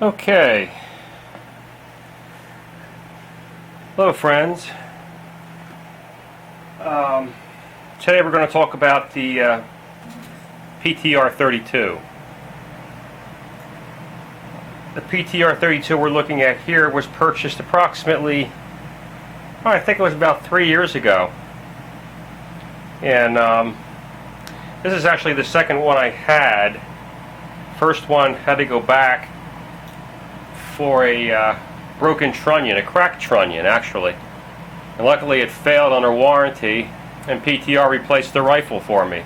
Okay. Hello, friends. Today we're going to talk about the PTR 32. The PTR 32 we're looking at here was purchased approximately, I think it was about 3 years ago. And this is actually the second one I had. First one had to go back for a broken trunnion, a cracked trunnion actually. And luckily it failed under warranty and PTR replaced the rifle for me.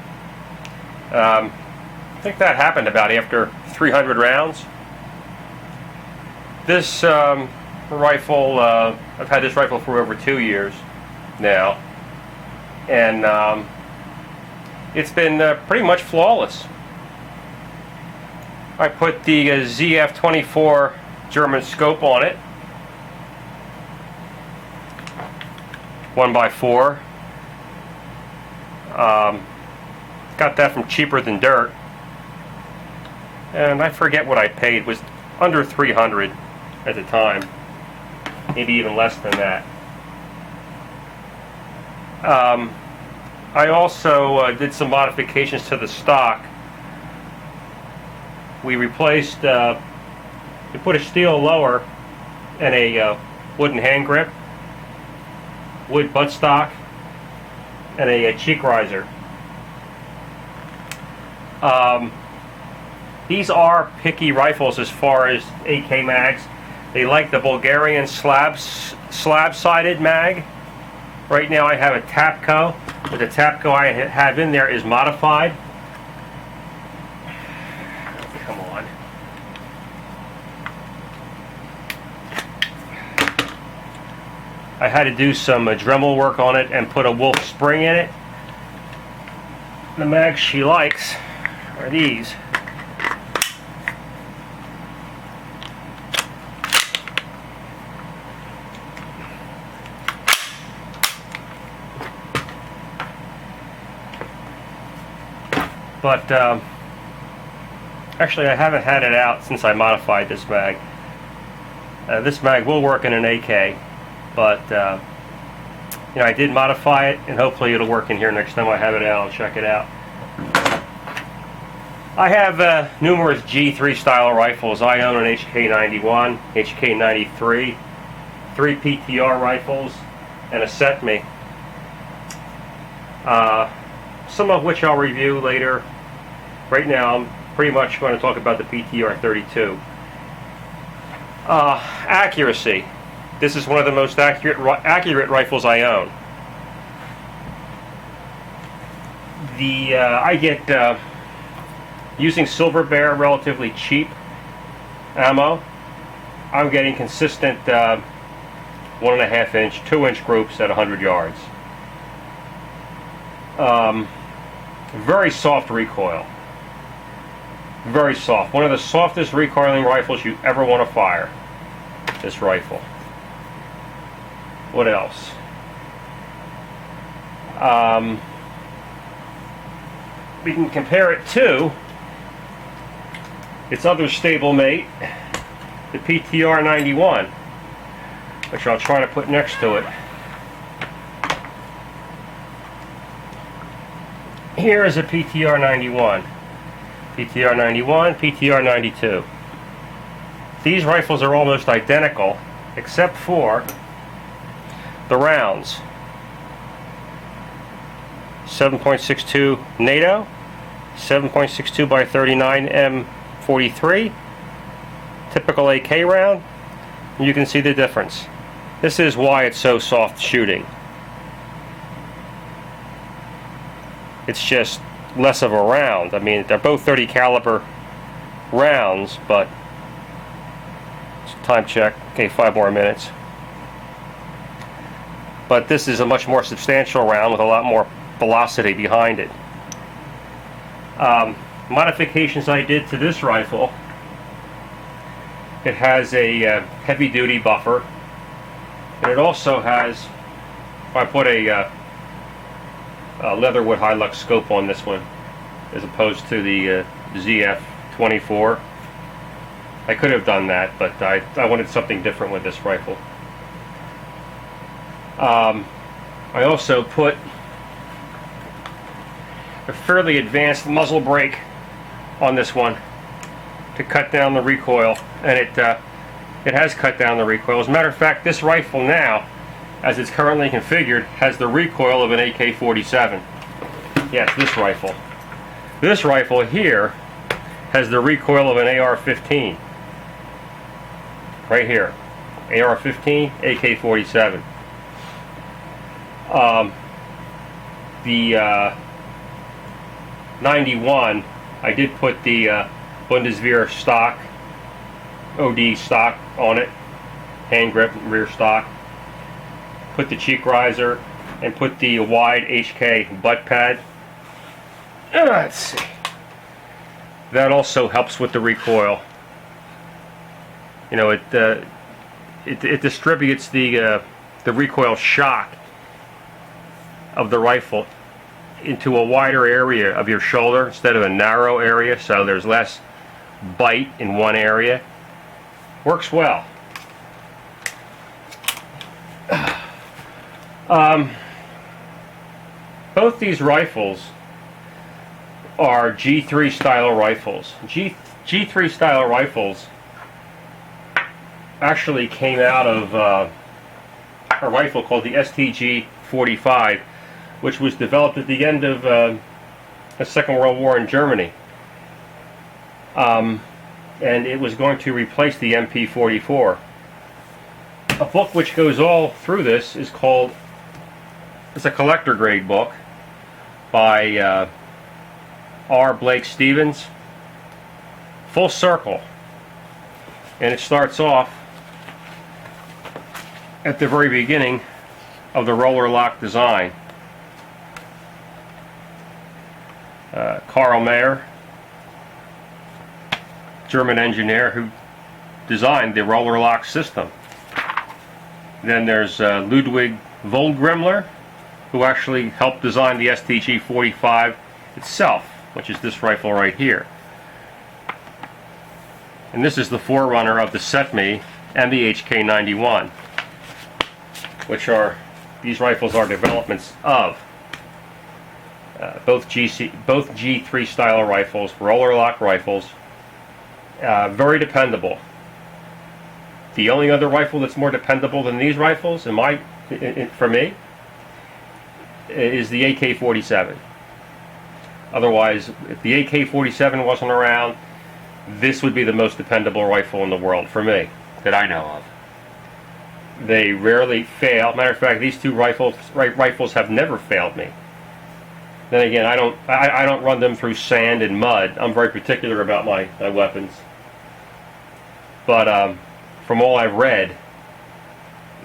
I think that happened about after 300 rounds. This rifle, I've had this rifle for over 2 years now, and it's been pretty much flawless. I put the ZF-24 German scope on it, 1x4. Got that from Cheaper Than Dirt, and I forget what I paid. It was under 300 at the time, maybe even less than that. I also did some modifications to the stock. We replaced, we put a steel lower and a wooden hand grip, wood buttstock, and a cheek riser. These are picky rifles as far as AK mags. They like the Bulgarian slab-sided mag. Right now I have a Tapco, but the Tapco I have in there is modified. Come on. I had to do some Dremel work on it and put a Wolf spring in it. The mags she likes are these. But actually I haven't had it out since I modified this mag. This mag will work in an AK, but you know, I did modify it, and hopefully it'll work in here next time I have it out. I'll check it out. I have numerous G3 style rifles. I own an HK91, HK93, 3 PTR rifles, and a Setme. Some of which I'll review later. Right now I'm pretty much going to talk about the PTR 32. Accuracy. This is one of the most accurate rifles I own. I get, using Silver Bear, relatively cheap ammo, I'm getting consistent 1.5 inch, 2 inch groups at 100 yards. Very soft recoil. Very soft. One of the softest recoiling rifles you ever want to fire. This rifle. What else? We can compare it to its other stablemate, the PTR 91, which I'll try to put next to it. Here is a PTR 91, PTR 91, PTR 92. These rifles are almost identical, except for the rounds. 7.62 NATO, 7.62 by 39 M43, typical AK round. You can see the difference. This is why it's so soft shooting. It's just less of a round. I mean, they're both 30 caliber rounds, but time check. Okay, 5 more minutes. But this is a much more substantial round with a lot more velocity behind it. Modifications I did to this rifle. It has a heavy-duty buffer, and it also has. I put a Leatherwood Hilux scope on this one, as opposed to the ZF-24. I could have done that, but I wanted something different with this rifle. I also put a fairly advanced muzzle brake on this one to cut down the recoil, and it has cut down the recoil. As a matter of fact, this rifle now, as it's currently configured, has the recoil of an AK-47. Yes, this rifle. This rifle here has the recoil of an AR-15. Right here. AR-15, AK-47. The 91, I did put the Bundeswehr stock, OD stock on it, hand grip, rear stock. Put the cheek riser and put the wide HK butt pad. Let's see. That also helps with the recoil. You know, it distributes the recoil shock of the rifle into a wider area of your shoulder instead of a narrow area, so there's less bite in one area. Works well. Both these rifles are G3 style rifles. G3 style rifles actually came out of a rifle called the STG-45, which was developed at the end of the Second World War in Germany. And it was going to replace the MP-44. A book which goes all through this is called, it's a collector grade book by R. Blake Stevens, Full Circle. And it starts off at the very beginning of the roller lock design. Karl Mayer, German engineer who designed the roller lock system. Then there's Ludwig Vollgrimler, who actually helped design the STG-45 itself, which is this rifle right here. And this is the forerunner of the SETME and the HK91, which are, these rifles are developments of both G3 style rifles, roller lock rifles, very dependable. The only other rifle that's more dependable than these rifles, for me, is the AK-47. Otherwise, if the AK-47 wasn't around, this would be the most dependable rifle in the world for me, that I know of. They rarely fail. Matter of fact, these two rifles have never failed me. Then again, I don't run them through sand and mud. I'm very particular about my weapons. But from all I've read,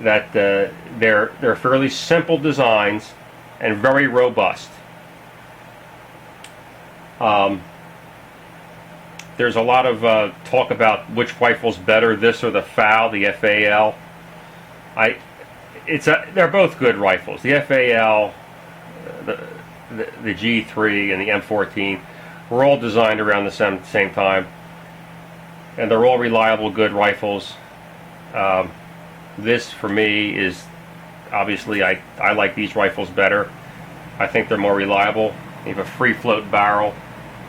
that they're fairly simple designs and very robust. There's a lot of talk about which rifle's better, this or the FAL, the FAL. They're both good rifles. The FAL, the G3 and the M14 were all designed around the same time, and they're all reliable, good rifles. This, for me, is obviously I like these rifles better. I think they're more reliable. You have a free float barrel.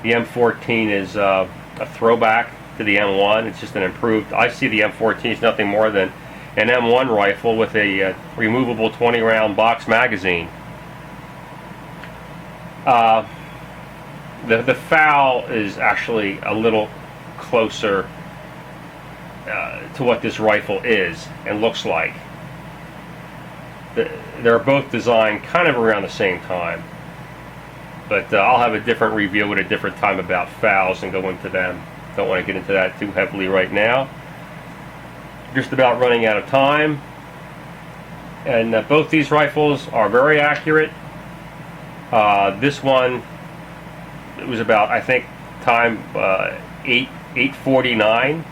The M14 is a throwback to the M1. It's just an improved. I see the M14 as nothing more than an M1 rifle with a removable 20-round box magazine. The FAL is actually a little closer to what this rifle is and looks like. They're both designed kind of around the same time, but I'll have a different review at a different time about FALs and go into them. Don't want to get into that too heavily right now. Just about running out of time, and both these rifles are very accurate. This one, it was about, I think, time 8:49.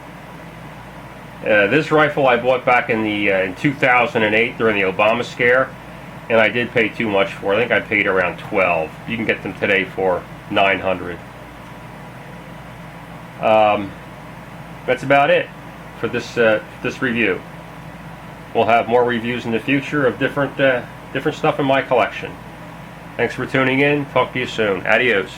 This rifle I bought back in 2008 during the Obama scare, and I did pay too much for it. I think I paid around $12. You can get them today for $900. that's about it for this review. We'll have more reviews in the future of different stuff in my collection. Thanks for tuning in. Talk to you soon. Adios.